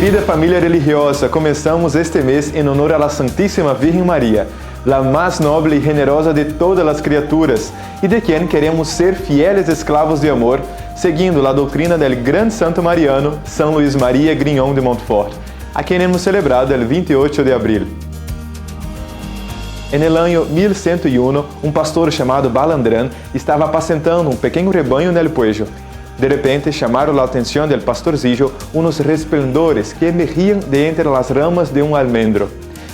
Querida familia religiosa, comenzamos este mes en honor a la Santísima Virgen María, la más noble y generosa de todas las criaturas, y de quien queremos ser fieles esclavos de amor, seguindo la doctrina del gran santo mariano, San Luis María Grignon de Montfort, a quien hemos celebrado el 28 de abril. En el año 1101, un pastor chamado Balandrán estava apacentando um pequeno rebanho no pueblo. De repente, chamaram a atenção del pastorcillo unos resplendores que emergían de entre las ramas de un almendro.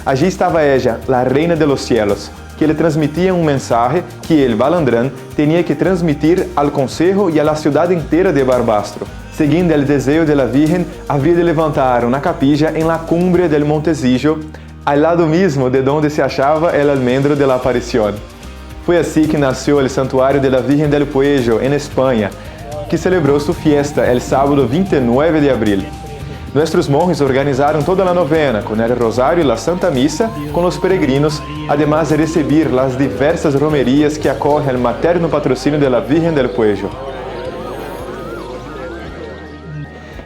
Allí estava ella, la reina de los cielos, que le transmitia um mensaje que el Balandrán tenía que transmitir al consejo y a la ciudad entera de Barbastro. Seguindo el deseo de la Virgen, habría de levantar una capilla en la cumbre del Montecillo, al lado mismo de donde se achava el almendro de la aparición. Foi assim que nasceu el Santuário de la Virgen del Puello, en Espanha, que celebrou sua fiesta el sábado 29 de abril. Nuestros monjes organizaron toda la novena con el rosario y la Santa Misa con los peregrinos, además de recibir las diversas romerías que acoge el materno patrocinio de la Virgen del Puello.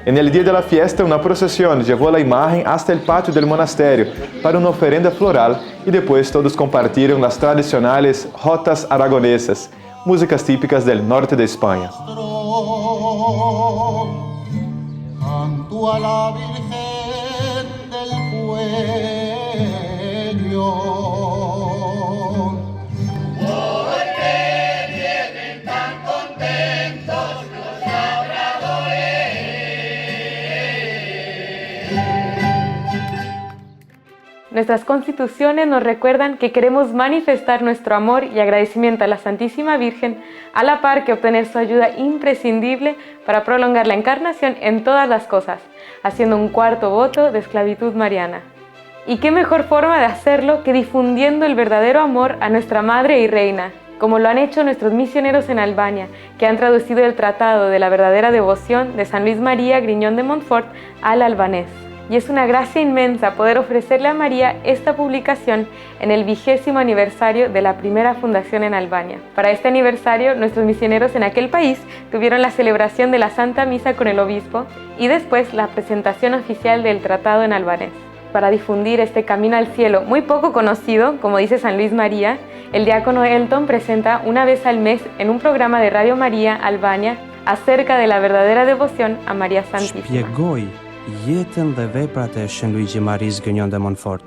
En el día de la fiesta, una procesión llevó la imagen hasta el patio del monasterio para una ofrenda floral y después todos compartieron las tradicionales jotas aragonesas, músicas típicas del norte de España. Canto a la Virgen del Puello. Nuestras constituciones nos recuerdan que queremos manifestar nuestro amor y agradecimiento a la Santísima Virgen, a la par que obtener su ayuda imprescindible para prolongar la encarnación en todas las cosas, haciendo un cuarto voto de esclavitud mariana. ¿Y qué mejor forma de hacerlo que difundiendo el verdadero amor a nuestra Madre y Reina, como lo han hecho nuestros misioneros en Albania, que han traducido el Tratado de la Verdadera Devoción de San Luis María Grignon de Montfort al albanés? Y es una gracia inmensa poder ofrecerle a María esta publicación en el 20º aniversario de la primera fundación en Albania. Para este aniversario, nuestros misioneros en aquel país tuvieron la celebración de la Santa Misa con el obispo y después la presentación oficial del tratado en albanés. Para difundir este camino al cielo muy poco conocido, como dice San Luis María, el diácono Elton presenta una vez al mes en un programa de Radio María Albania acerca de la verdadera devoción a María Santísima. Jetën dhe veprat e Shën Luigi Maris Grignon de Montfort.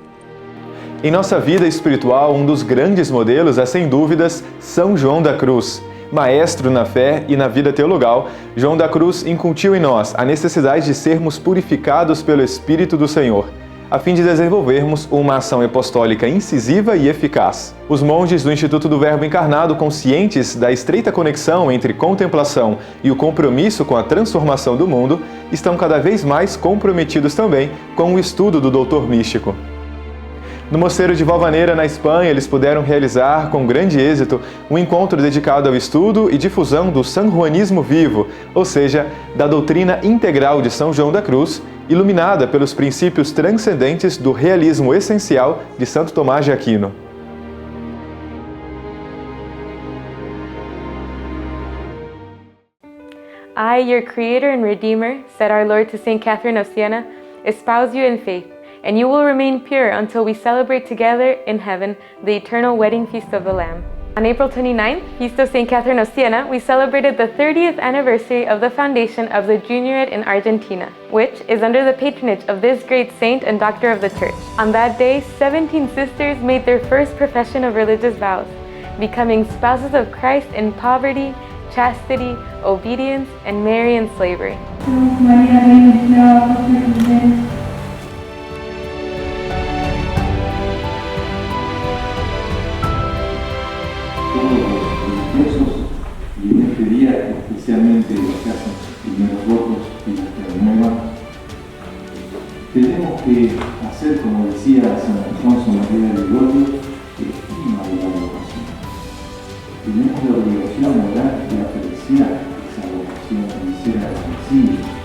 Em nossa vida espiritual, um dos grandes modelos é, sem dúvidas, São João da Cruz. Maestro na fé e na vida teologal, João da Cruz incutiu em nós a necessidade de sermos purificados pelo Espírito do Senhor, a fim de desenvolvermos uma ação apostólica incisiva e eficaz. Os monges do Instituto do Verbo Encarnado, conscientes da estreita conexão entre contemplação e o compromisso com a transformação do mundo, estão cada vez mais comprometidos também com o estudo do doutor místico. No Mosteiro de Valvaneira, na Espanha, eles puderam realizar com grande êxito um encontro dedicado ao estudo e difusão do sanjuanismo vivo, ou seja, da doutrina integral de São João da Cruz, iluminada pelos princípios transcendentes do realismo essencial de Santo Tomás de Aquino. I, your Creator and Redeemer, said our Lord to Saint Catherine of Siena, espouse you in faith, and you will remain pure until we celebrate together in heaven the eternal wedding feast of the Lamb. On April 29th, Feast of St. Catherine of Siena, we celebrated the 30th anniversary of the foundation of the Juniorate in Argentina, which is under the patronage of this great saint and doctor of the Church. On that day, 17 sisters made their first profession of religious vows, becoming spouses of Christ in poverty, chastity, obedience, and Marian slavery. Y en este día, especialmente los que hacen sus primeros votos y los que renuevan, tenemos que hacer, como decía San Alfonso María de Ligorio, estima de la vocación. Tenemos la obligación de orar y apreciar esa vocación sincera y sencilla.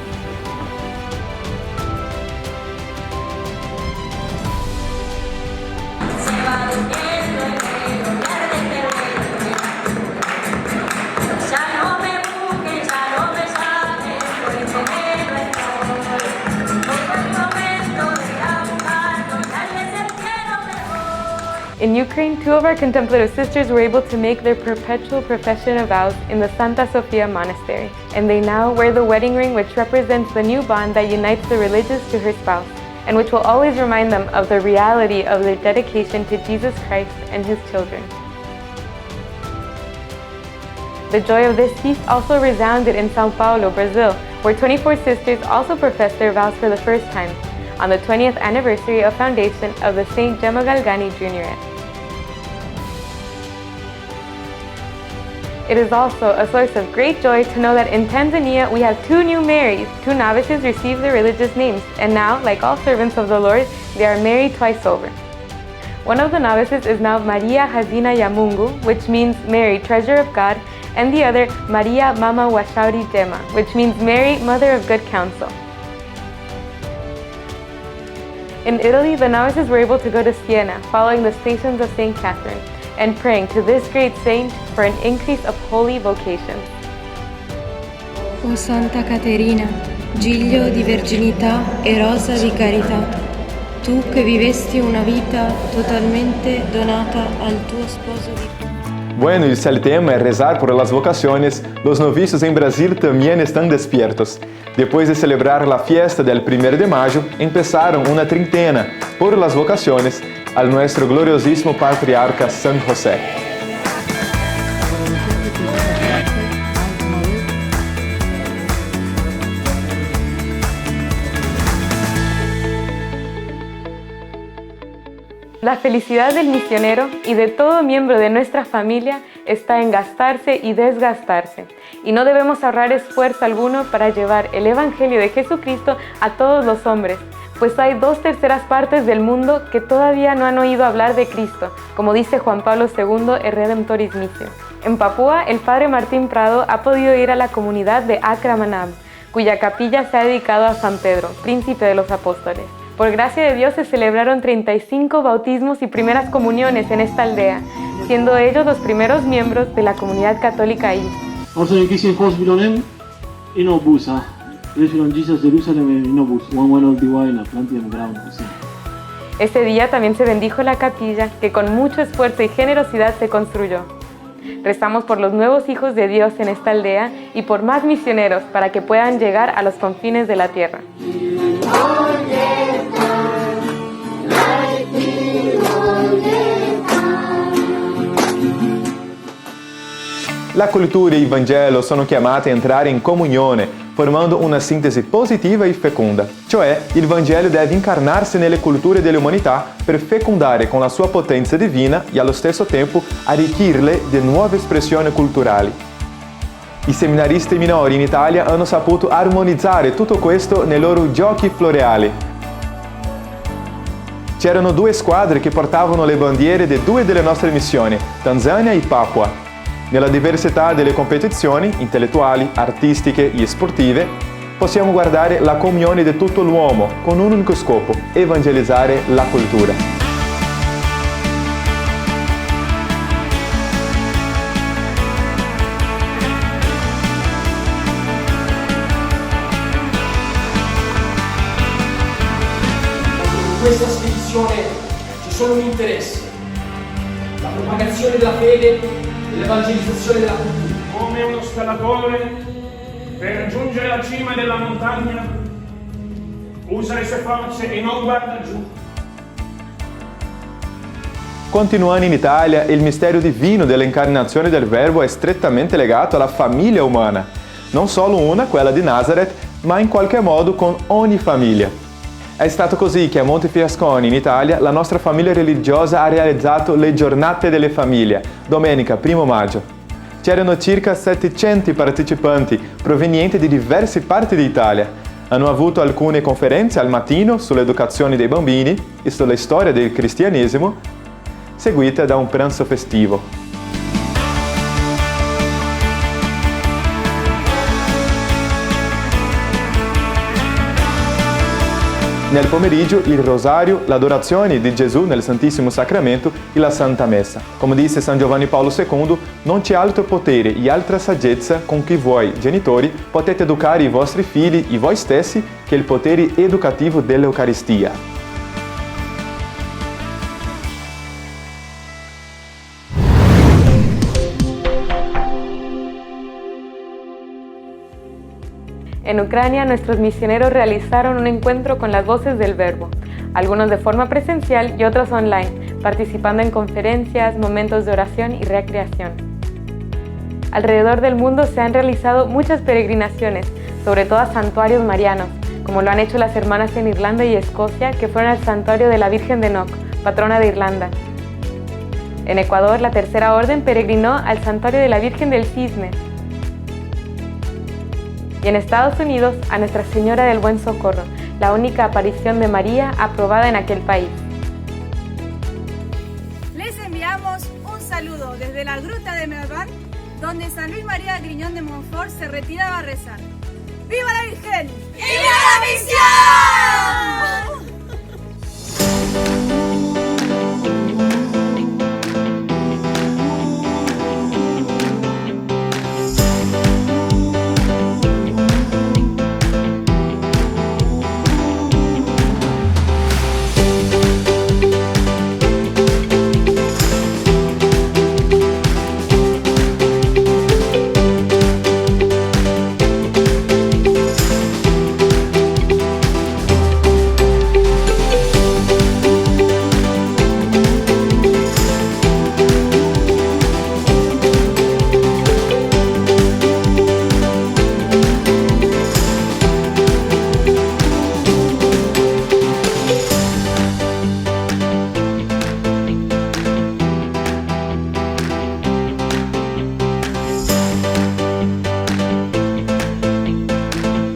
In Ukraine, 2 of our contemplative sisters were able to make their perpetual profession of vows in the Santa Sofia Monastery, and they now wear the wedding ring which represents the new bond that unites the religious to her spouse, and which will always remind them of the reality of their dedication to Jesus Christ and His children. The joy of this feast also resounded in São Paulo, Brazil, where 24 sisters also professed their vows for the first time, on the 20th anniversary of foundation of the St. Gemma Galgani Juniorette. It is also a source of great joy to know that in Tanzania we have 2 new Marys. 2 novices received their religious names, and now, like all servants of the Lord, they are married twice over. One of the novices is now Maria Hazina ya Mungu, which means Mary, Treasure of God, and the other Maria Mama Washauri Gemma, which means Mary, Mother of Good Counsel. In Italy, the novices were able to go to Siena, following the Stations of St. Catherine, and praying to this great saint for an increase of holy vocations. O Santa Caterina, giglio di verginità e rosa di carità, tu che vivesti una vita totalmente donata al tuo sposo di... Bueno, y si el tema es rezar por las vocaciones, los novicios en Brasil también están despiertos. Después de celebrar la fiesta del 1 de mayo, empezaron una treintena por las vocaciones al nuestro gloriosísimo patriarca San José. La felicidad del misionero y de todo miembro de nuestra familia está en gastarse y desgastarse, y no debemos ahorrar esfuerzo alguno para llevar el Evangelio de Jesucristo a todos los hombres, pues hay 2/3 partes del mundo que todavía no han oído hablar de Cristo, como dice Juan Pablo II, el Redemptoris Missio. En Papúa, el padre Martín Prado ha podido ir a la comunidad de Akramanam, cuya capilla se ha dedicado a San Pedro, príncipe de los apóstoles. Por gracia de Dios se celebraron 35 bautismos y primeras comuniones en esta aldea, siendo ellos los primeros miembros de la comunidad católica ahí. Ese día también se bendijo la capilla, que con mucho esfuerzo y generosidad se construyó. Rezamos por los nuevos hijos de Dios en esta aldea y por más misioneros para que puedan llegar a los confines de la tierra. La cultura e il Vangelo sono chiamati a entrare in comunione, formando una sintesi positiva e feconda. Cioè, il Vangelo deve incarnarsi nelle culture dell'umanità per fecondare con la sua potenza divina e allo stesso tempo arricchirle di nuove espressioni culturali. I seminaristi minori in Italia hanno saputo armonizzare tutto questo nei loro giochi floreali. C'erano 2 squadre che portavano le bandiere di 2 delle nostre missioni, Tanzania e Papua. Nella diversità delle competizioni intellettuali, artistiche e sportive, possiamo guardare la comunione di tutto l'uomo con un unico scopo: evangelizzare la cultura. In questa spedizione ci sono un interesse: la propagazione della fede, l'evangelizzazione della cultura. Come uno scalatore, per raggiungere la cima della montagna, usa le sue forze e non guarda giù. Continuando in Italia, il mistero divino dell'incarnazione del Verbo è strettamente legato alla famiglia umana, non solo una, quella di Nazareth, ma in qualche modo con ogni famiglia. È stato così che a Montefiascone, in Italia, la nostra famiglia religiosa ha realizzato le Giornate delle Famiglie, domenica 1 maggio. C'erano circa 700 partecipanti provenienti di diverse parti d'Italia. Hanno avuto alcune conferenze al mattino sull'educazione dei bambini e sulla storia del cristianesimo, seguite da un pranzo festivo. Nel pomeriggio il rosario, l'adorazione di Gesù nel Santissimo Sacramento e la Santa Messa. Come disse San Giovanni Paolo II, non c'è altro potere e altra saggezza con cui voi, genitori, potete educare i vostri figli e voi stessi che il potere educativo dell'Eucaristia. En Ucrania, nuestros misioneros realizaron un encuentro con las voces del Verbo, algunos de forma presencial y otros online, participando en conferencias, momentos de oración y recreación. Alrededor del mundo se han realizado muchas peregrinaciones, sobre todo a santuarios marianos, como lo han hecho las hermanas en Irlanda y Escocia, que fueron al santuario de la Virgen de Knock, patrona de Irlanda. En Ecuador, la Tercera Orden peregrinó al santuario de la Virgen del Cisne. Y en Estados Unidos, a Nuestra Señora del Buen Socorro, la única aparición de María aprobada en aquel país. Les enviamos un saludo desde la gruta de Melbourne, donde San Luis María Griñón de Montfort se retiraba a rezar. ¡Viva la Virgen! ¡Y viva la misión!